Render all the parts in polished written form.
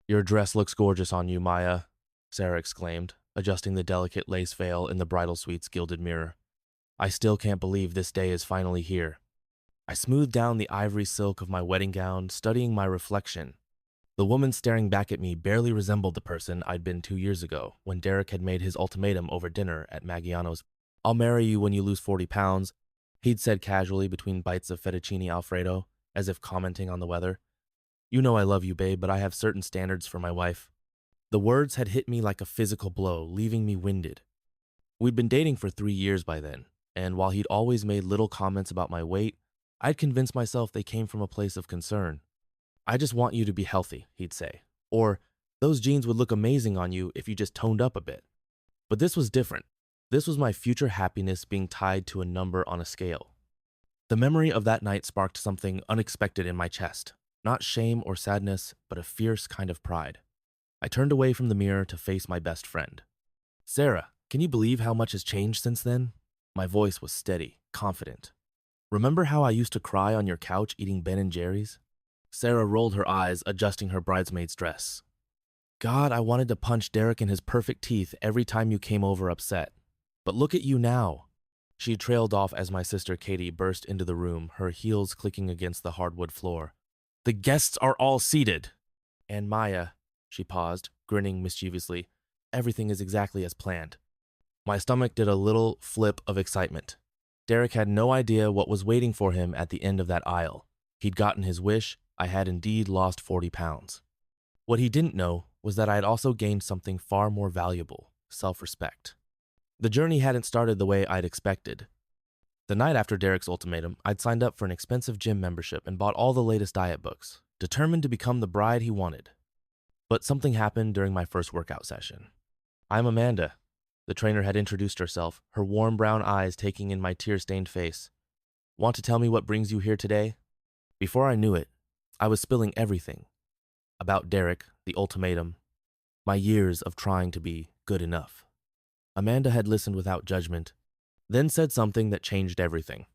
"Your dress looks gorgeous on you, Maya," Sarah exclaimed, adjusting the delicate lace veil in the bridal suite's gilded mirror. "I still can't believe this day is finally here." I smoothed down the ivory silk of my wedding gown, studying my reflection. The woman staring back at me barely resembled the person I'd been 2 years ago when Derek had made his ultimatum over dinner at Maggiano's. "I'll marry you when you lose 40 pounds, he'd said casually between bites of fettuccine Alfredo, as if commenting on the weather. "You know I love you, babe, but I have certain standards for my wife." The words had hit me like a physical blow, leaving me winded. We'd been dating for 3 years by then, and while he'd always made little comments about my weight, I'd convinced myself they came from a place of concern. "I just want you to be healthy," he'd say. Or, "Those jeans would look amazing on you if you just toned up a bit." But this was different. This was my future happiness being tied to a number on a scale. The memory of that night sparked something unexpected in my chest. Not shame or sadness, but a fierce kind of pride. I turned away from the mirror to face my best friend. "Sarah, can you believe how much has changed since then?" My voice was steady, confident. "Remember how I used to cry on your couch eating Ben & Jerry's?" Sarah rolled her eyes, adjusting her bridesmaid's dress. "God, I wanted to punch Derek in his perfect teeth every time you came over upset. But look at you now." She trailed off as my sister Katie burst into the room, her heels clicking against the hardwood floor. "The guests are all seated." "And Maya," she paused, grinning mischievously, "everything is exactly as planned." My stomach did a little flip of excitement. Derek had no idea what was waiting for him at the end of that aisle. He'd gotten his wish. I had indeed lost 40 pounds. What he didn't know was that I had also gained something far more valuable: self-respect. The journey hadn't started the way I'd expected. The night after Derek's ultimatum, I'd signed up for an expensive gym membership and bought all the latest diet books, determined to become the bride he wanted. But something happened during my first workout session. "I'm Amanda." The trainer had introduced herself, her warm brown eyes taking in my tear-stained face. "Want to tell me what brings you here today?" Before I knew it, I was spilling everything. About Derek, the ultimatum, my years of trying to be good enough. Amanda had listened without judgment, then said something that changed everything.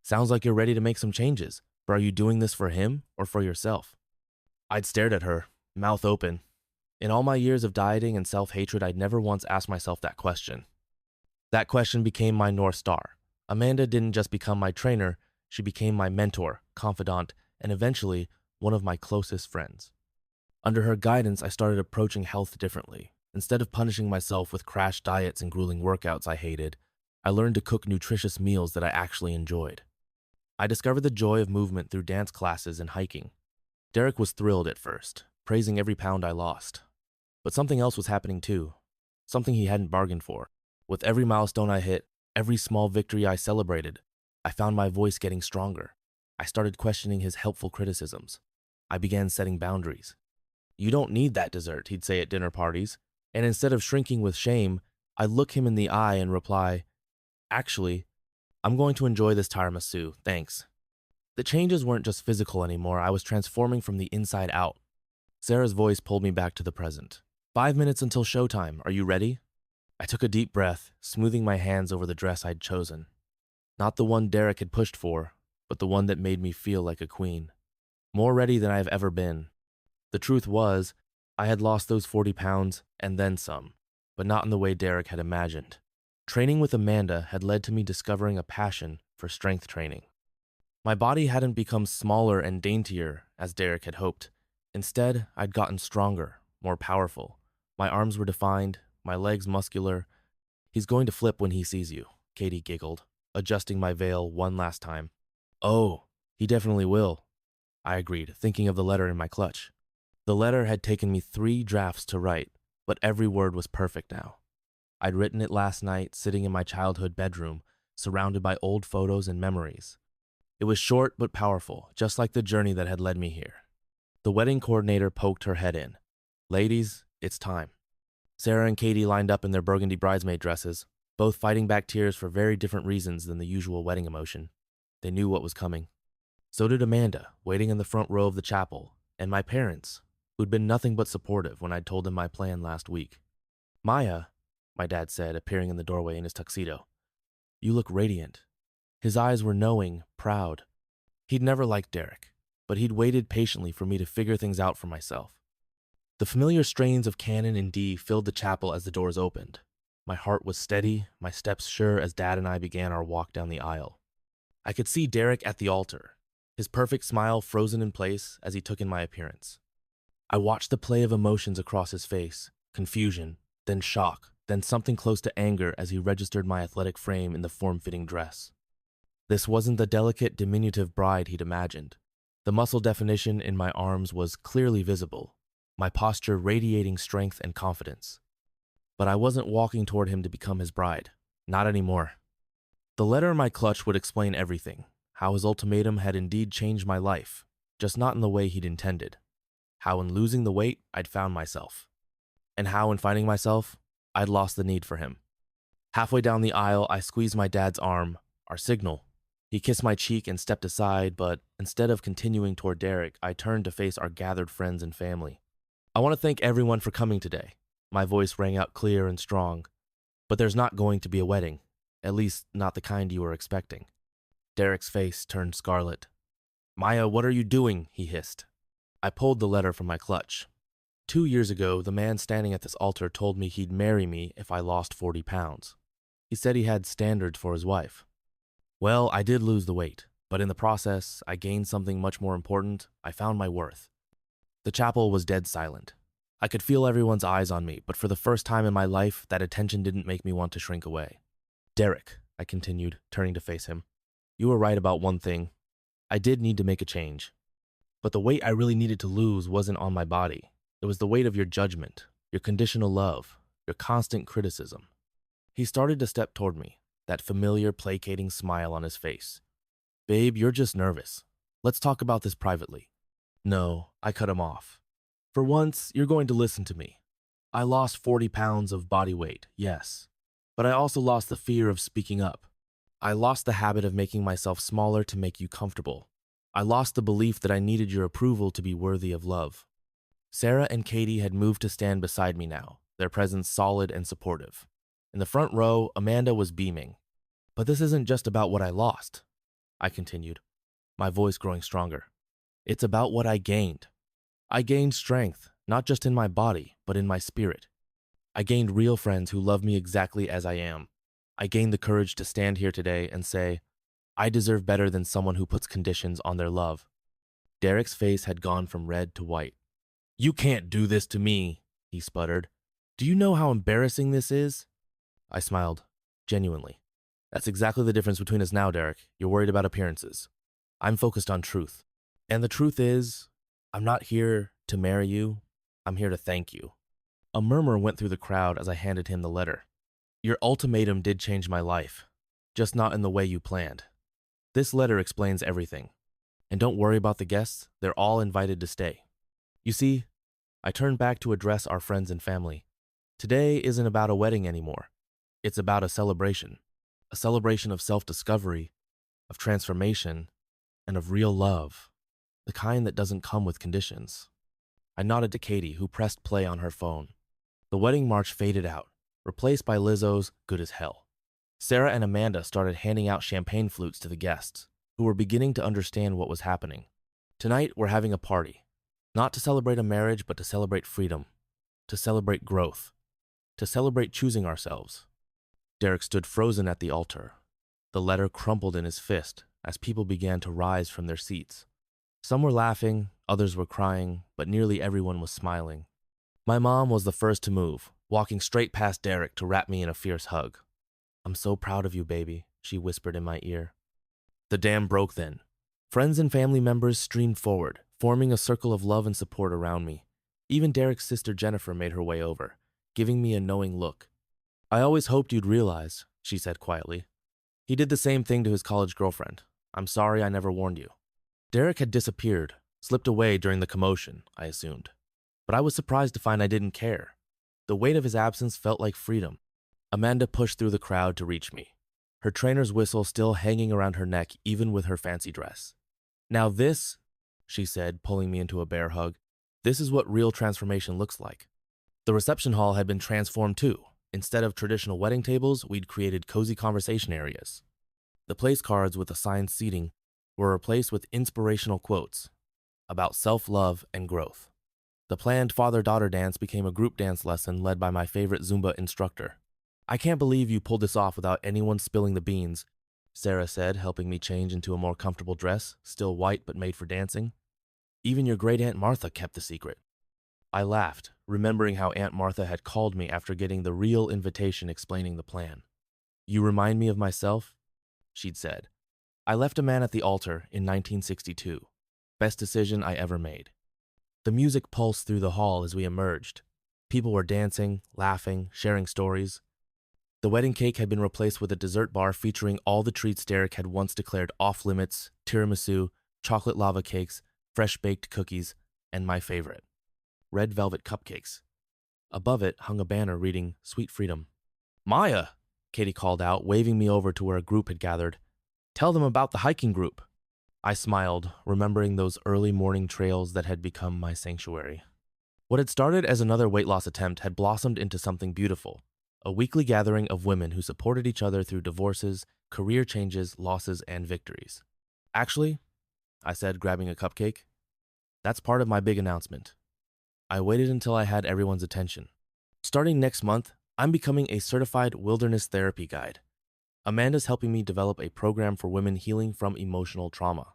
"Sounds like you're ready to make some changes, but are you doing this for him or for yourself?" I'd stared at her, mouth open. In all my years of dieting and self-hatred, I'd never once asked myself that question. That question became my North Star. Amanda didn't just become my trainer, she became my mentor, confidant, and eventually one of my closest friends. Under her guidance, I started approaching health differently. Instead of punishing myself with crash diets and grueling workouts I hated, I learned to cook nutritious meals that I actually enjoyed. I discovered the joy of movement through dance classes and hiking. Derek was thrilled at first, praising every pound I lost. But something else was happening too, something he hadn't bargained for. With every milestone I hit, every small victory I celebrated, I found my voice getting stronger. I started questioning his helpful criticisms. I began setting boundaries. "You don't need that dessert," he'd say at dinner parties, and instead of shrinking with shame, I'd look him in the eye and reply, "Actually, I'm going to enjoy this tiramisu, thanks." The changes weren't just physical anymore, I was transforming from the inside out. Sarah's voice pulled me back to the present. "5 minutes until showtime, are you ready?" I took a deep breath, smoothing my hands over the dress I'd chosen. Not the one Derek had pushed for, but the one that made me feel like a queen. More ready than I've ever been. The truth was, I had lost those 40 pounds and then some, but not in the way Derek had imagined. Training with Amanda had led to me discovering a passion for strength training. My body hadn't become smaller and daintier, as Derek had hoped. Instead, I'd gotten stronger, more powerful. My arms were defined, my legs muscular. "He's going to flip when he sees you," Katie giggled, adjusting my veil one last time. "Oh, he definitely will," I agreed, thinking of the letter in my clutch. The letter had taken me 3 drafts to write, but every word was perfect now. I'd written it last night, sitting in my childhood bedroom, surrounded by old photos and memories. It was short but powerful, just like the journey that had led me here. The wedding coordinator poked her head in. "Ladies, it's time." Sarah and Katie lined up in their burgundy bridesmaid dresses, both fighting back tears for very different reasons than the usual wedding emotion. They knew what was coming. So did Amanda, waiting in the front row of the chapel, and my parents, who'd been nothing but supportive when I'd told them my plan last week. "Maya," my dad said, appearing in the doorway in his tuxedo, "you look radiant." His eyes were knowing, proud. He'd never liked Derek, but he'd waited patiently for me to figure things out for myself. The familiar strains of Canon in D filled the chapel as the doors opened. My heart was steady, my steps sure as Dad and I began our walk down the aisle. I could see Derek at the altar, his perfect smile frozen in place as he took in my appearance. I watched the play of emotions across his face, confusion, then shock, then something close to anger as he registered my athletic frame in the form-fitting dress. This wasn't the delicate, diminutive bride he'd imagined. The muscle definition in my arms was clearly visible, my posture radiating strength and confidence. But I wasn't walking toward him to become his bride. Not anymore. The letter in my clutch would explain everything, how his ultimatum had indeed changed my life, just not in the way he'd intended. How in losing the weight, I'd found myself. And how in finding myself, I'd lost the need for him. Halfway down the aisle, I squeezed my dad's arm, our signal. He kissed my cheek and stepped aside, but instead of continuing toward Derek, I turned to face our gathered friends and family. I want to thank everyone for coming today. My voice rang out clear and strong. But there's not going to be a wedding, at least not the kind you were expecting. Derek's face turned scarlet. "Maya, what are you doing?" he hissed. I pulled the letter from my clutch. 2 years ago, the man standing at this altar told me he'd marry me if I lost 40 pounds. He said he had standards for his wife. Well, I did lose the weight, but in the process, I gained something much more important. I found my worth. The chapel was dead silent. I could feel everyone's eyes on me, but for the first time in my life, that attention didn't make me want to shrink away. "Derek," I continued, turning to face him, "you were right about one thing. I did need to make a change. But the weight I really needed to lose wasn't on my body. It was the weight of your judgment, your conditional love, your constant criticism." He started to step toward me, that familiar, placating smile on his face. "Babe, you're just nervous. Let's talk about this privately." "No," I cut him off. "For once, you're going to listen to me. I lost 40 pounds of body weight, yes. But I also lost the fear of speaking up. I lost the habit of making myself smaller to make you comfortable. I lost the belief that I needed your approval to be worthy of love." Sarah and Katie had moved to stand beside me now, their presence solid and supportive. In the front row, Amanda was beaming. "But this isn't just about what I lost," I continued, my voice growing stronger. "It's about what I gained. I gained strength, not just in my body, but in my spirit. I gained real friends who love me exactly as I am. I gained the courage to stand here today and say, I deserve better than someone who puts conditions on their love." Derek's face had gone from red to white. "You can't do this to me," he sputtered. "Do you know how embarrassing this is?" I smiled, genuinely. "That's exactly the difference between us now, Derek. You're worried about appearances. I'm focused on truth. And the truth is, I'm not here to marry you. I'm here to thank you." A murmur went through the crowd as I handed him the letter. "Your ultimatum did change my life, just not in the way you planned. This letter explains everything. And don't worry about the guests, they're all invited to stay. You see," I turned back to address our friends and family, "today isn't about a wedding anymore. It's about a celebration of self-discovery, of transformation, and of real love, the kind that doesn't come with conditions." I nodded to Katie, who pressed play on her phone. The wedding march faded out, replaced by Lizzo's "Good as Hell." Sarah and Amanda started handing out champagne flutes to the guests, who were beginning to understand what was happening. Tonight, we're having a party. Not to celebrate a marriage, but to celebrate freedom, to celebrate growth, to celebrate choosing ourselves. Derek stood frozen at the altar. The letter crumpled in his fist as people began to rise from their seats. Some were laughing, others were crying, but nearly everyone was smiling. My mom was the first to move, walking straight past Derek to wrap me in a fierce hug. "I'm so proud of you, baby," she whispered in my ear. The dam broke then. Friends and family members streamed forward, forming a circle of love and support around me. Even Derek's sister Jennifer made her way over, giving me a knowing look. "I always hoped you'd realize," she said quietly. "He did the same thing to his college girlfriend. I'm sorry I never warned you." Derek had disappeared, slipped away during the commotion, I assumed. But I was surprised to find I didn't care. The weight of his absence felt like freedom. Amanda pushed through the crowd to reach me, her trainer's whistle still hanging around her neck even with her fancy dress. "Now this," she said, pulling me into a bear hug, "this is what real transformation looks like." The reception hall had been transformed too. Instead of traditional wedding tables, we'd created cozy conversation areas. The place cards with assigned seating were replaced with inspirational quotes about self-love and growth. The planned father-daughter dance became a group dance lesson led by my favorite Zumba instructor. I can't believe you pulled this off without anyone spilling the beans, Sarah said, helping me change into a more comfortable dress, still white but made for dancing. Even your great Aunt Martha kept the secret. I laughed, remembering how Aunt Martha had called me after getting the real invitation explaining the plan. You remind me of myself, she'd said. I left a man at the altar in 1962. Best decision I ever made. The music pulsed through the hall as we emerged. People were dancing, laughing, sharing stories. The wedding cake had been replaced with a dessert bar featuring all the treats Derek had once declared off-limits: tiramisu, chocolate lava cakes, fresh-baked cookies, and my favorite, red velvet cupcakes. Above it hung a banner reading, Sweet Freedom. Maya, Katie called out, waving me over to where a group had gathered. Tell them about the hiking group. I smiled, remembering those early morning trails that had become my sanctuary. What had started as another weight loss attempt had blossomed into something beautiful, a weekly gathering of women who supported each other through divorces, career changes, losses, and victories. Actually, I said, grabbing a cupcake, that's part of my big announcement. I waited until I had everyone's attention. Starting next month, I'm becoming a certified wilderness therapy guide. Amanda's helping me develop a program for women healing from emotional trauma.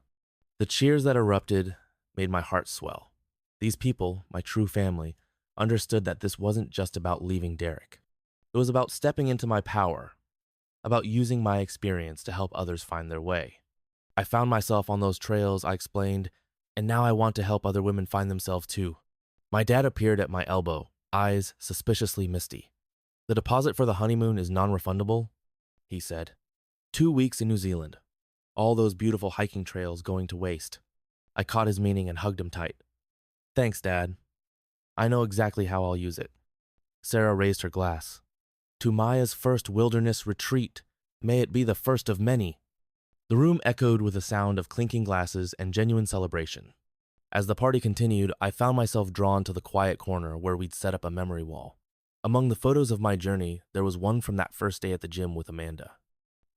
The cheers that erupted made my heart swell. These people, my true family, understood that this wasn't just about leaving Derek. It was about stepping into my power, about using my experience to help others find their way. I found myself on those trails, I explained, and now I want to help other women find themselves too. My dad appeared at my elbow, eyes suspiciously misty. The deposit for the honeymoon is non-refundable, he said. 2 weeks in New Zealand. All those beautiful hiking trails going to waste. I caught his meaning and hugged him tight. Thanks, Dad. I know exactly how I'll use it. Sarah raised her glass. To Maya's first wilderness retreat, may it be the first of many. The room echoed with the sound of clinking glasses and genuine celebration. As the party continued, I found myself drawn to the quiet corner where we'd set up a memory wall. Among the photos of my journey, there was one from that first day at the gym with Amanda.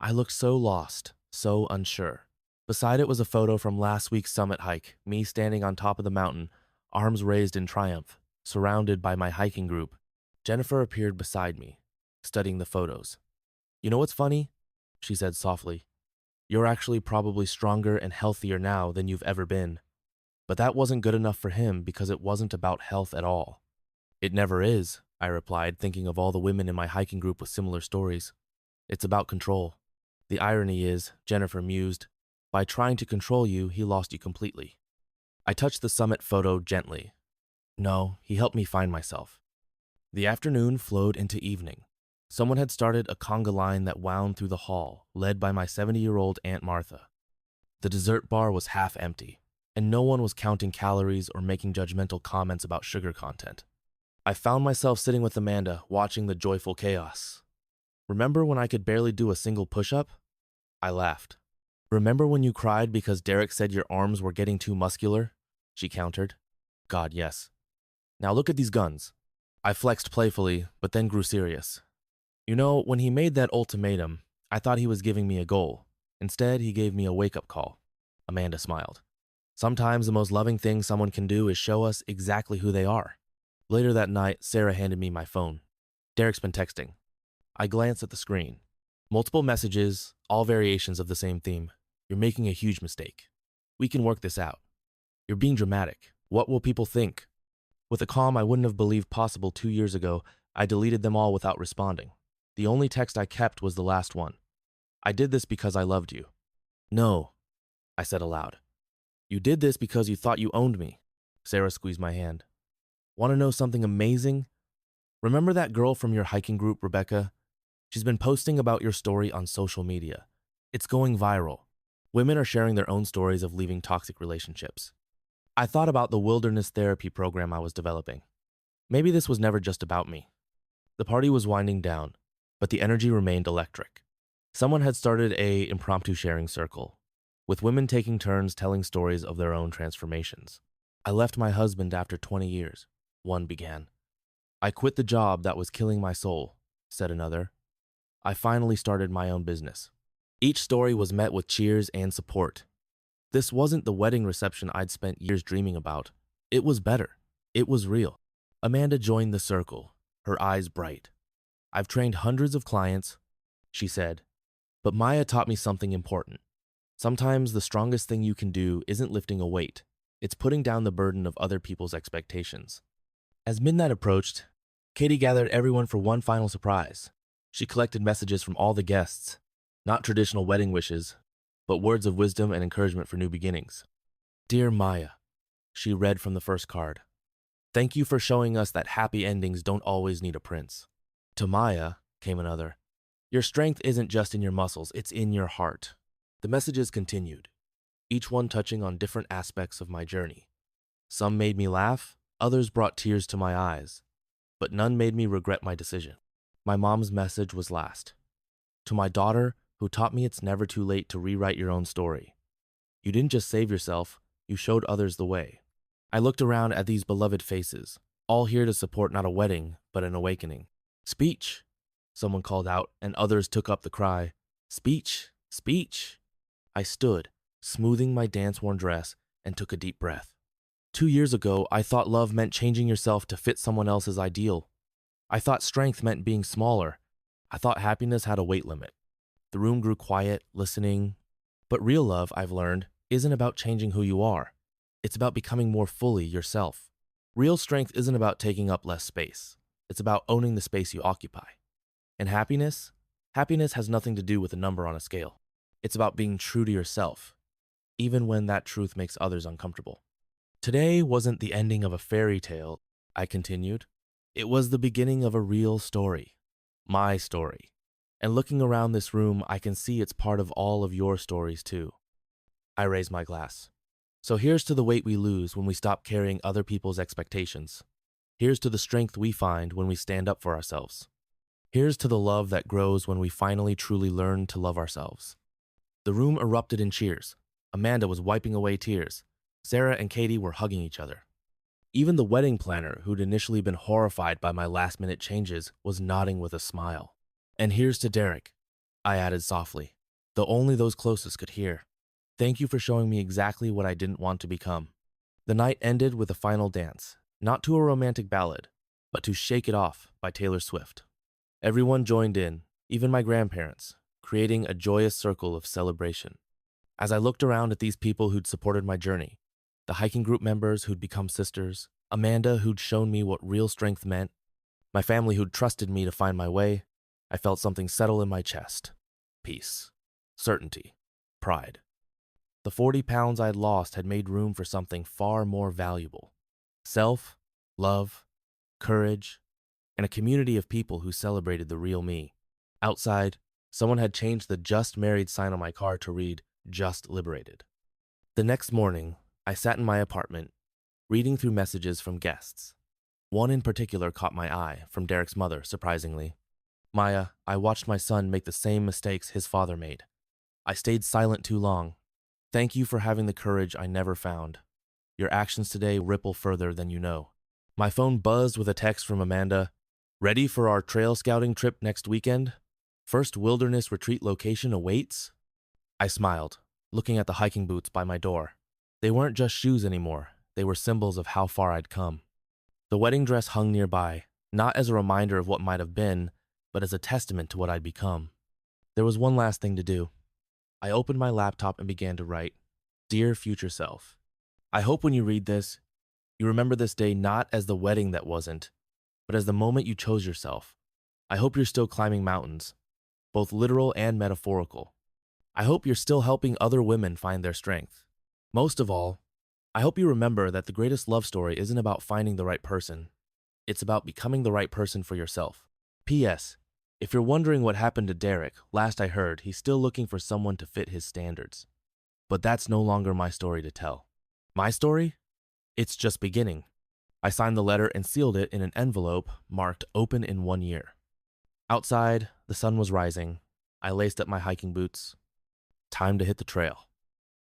I looked so lost, so unsure. Beside it was a photo from last week's summit hike, me standing on top of the mountain, arms raised in triumph, surrounded by my hiking group. Jennifer appeared beside me, studying the photos. You know what's funny? She said softly. You're actually probably stronger and healthier now than you've ever been. But that wasn't good enough for him because it wasn't about health at all. It never is, I replied, thinking of all the women in my hiking group with similar stories. It's about control. The irony is, Jennifer mused, by trying to control you, he lost you completely. I touched the summit photo gently. No, he helped me find myself. The afternoon flowed into evening. Someone had started a conga line that wound through the hall, led by my 70-year-old Aunt Martha. The dessert bar was half empty, and no one was counting calories or making judgmental comments about sugar content. I found myself sitting with Amanda, watching the joyful chaos. Remember when I could barely do a single push-up? I laughed. Remember when you cried because Derek said your arms were getting too muscular? She countered. God, yes. Now look at these guns. I flexed playfully, but then grew serious. You know, when he made that ultimatum, I thought he was giving me a goal. Instead, he gave me a wake-up call. Amanda smiled. Sometimes the most loving thing someone can do is show us exactly who they are. Later that night, Sarah handed me my phone. Derek's been texting. I glanced at the screen. Multiple messages, all variations of the same theme. You're making a huge mistake. We can work this out. You're being dramatic. What will people think? With a calm I wouldn't have believed possible 2 years ago, I deleted them all without responding. The only text I kept was the last one. I did this because I loved you. No, I said aloud. You did this because you thought you owned me. Sarah squeezed my hand. Want to know something amazing? Remember that girl from your hiking group, Rebecca? She's been posting about your story on social media. It's going viral. Women are sharing their own stories of leaving toxic relationships. I thought about the wilderness therapy program I was developing. Maybe this was never just about me. The party was winding down, but the energy remained electric. Someone had started an impromptu sharing circle, with women taking turns telling stories of their own transformations. I left my husband after 20 years, one began. I quit the job that was killing my soul, said another. I finally started my own business. Each story was met with cheers and support. This wasn't the wedding reception I'd spent years dreaming about. It was better. It was real. Amanda joined the circle, her eyes bright. I've trained hundreds of clients, she said, but Maya taught me something important. Sometimes the strongest thing you can do isn't lifting a weight, it's putting down the burden of other people's expectations. As midnight approached, Katie gathered everyone for one final surprise. She collected messages from all the guests, not traditional wedding wishes, but words of wisdom and encouragement for new beginnings. Dear Maya, she read from the first card. Thank you for showing us that happy endings don't always need a prince. To Maya, came another. Your strength isn't just in your muscles, it's in your heart. The messages continued, each one touching on different aspects of my journey. Some made me laugh, others brought tears to my eyes, but none made me regret my decision. My mom's message was last. To my daughter, who taught me it's never too late to rewrite your own story. You didn't just save yourself, you showed others the way. I looked around at these beloved faces, all here to support not a wedding, but an awakening. Speech, someone called out, and others took up the cry. Speech, speech. I stood, smoothing my dance-worn dress, and took a deep breath. 2 years ago, I thought love meant changing yourself to fit someone else's ideal. I thought strength meant being smaller. I thought happiness had a weight limit. The room grew quiet, listening. But real love, I've learned, isn't about changing who you are. It's about becoming more fully yourself. Real strength isn't about taking up less space. It's about owning the space you occupy. And happiness? Happiness has nothing to do with a number on a scale. It's about being true to yourself, even when that truth makes others uncomfortable. Today wasn't the ending of a fairy tale, I continued. It was the beginning of a real story. My story. And looking around this room, I can see it's part of all of your stories too. I raised my glass. So here's to the weight we lose when we stop carrying other people's expectations. Here's to the strength we find when we stand up for ourselves. Here's to the love that grows when we finally truly learn to love ourselves. The room erupted in cheers. Amanda was wiping away tears. Sarah and Katie were hugging each other. Even the wedding planner, who'd initially been horrified by my last-minute changes, was nodding with a smile. And here's to Derek, I added softly, though only those closest could hear. Thank you for showing me exactly what I didn't want to become. The night ended with a final dance, not to a romantic ballad, but to Shake It Off by Taylor Swift. Everyone joined in, even my grandparents, creating a joyous circle of celebration. As I looked around at these people who'd supported my journey, the hiking group members who'd become sisters, Amanda who'd shown me what real strength meant, my family who'd trusted me to find my way, I felt something settle in my chest. Peace, certainty, pride. The 40 pounds I'd lost had made room for something far more valuable. Self, love, courage, and a community of people who celebrated the real me. Outside, someone had changed the Just Married sign on my car to read, Just Liberated. The next morning, I sat in my apartment, reading through messages from guests. One in particular caught my eye, from Derek's mother, surprisingly. Maya, I watched my son make the same mistakes his father made. I stayed silent too long. Thank you for having the courage I never found. Your actions today ripple further than you know. My phone buzzed with a text from Amanda. Ready for our trail scouting trip next weekend? First wilderness retreat location awaits? I smiled, looking at the hiking boots by my door. They weren't just shoes anymore. They were symbols of how far I'd come. The wedding dress hung nearby, not as a reminder of what might have been, but as a testament to what I'd become. There was one last thing to do. I opened my laptop and began to write, Dear future self, I hope when you read this, you remember this day not as the wedding that wasn't, but as the moment you chose yourself. I hope you're still climbing mountains, both literal and metaphorical. I hope you're still helping other women find their strength. Most of all, I hope you remember that the greatest love story isn't about finding the right person. It's about becoming the right person for yourself. P.S. If you're wondering what happened to Derek, last I heard, he's still looking for someone to fit his standards. But that's no longer my story to tell. My story? It's just beginning. I signed the letter and sealed it in an envelope marked open in 1 year. Outside, the sun was rising. I laced up my hiking boots. Time to hit the trail.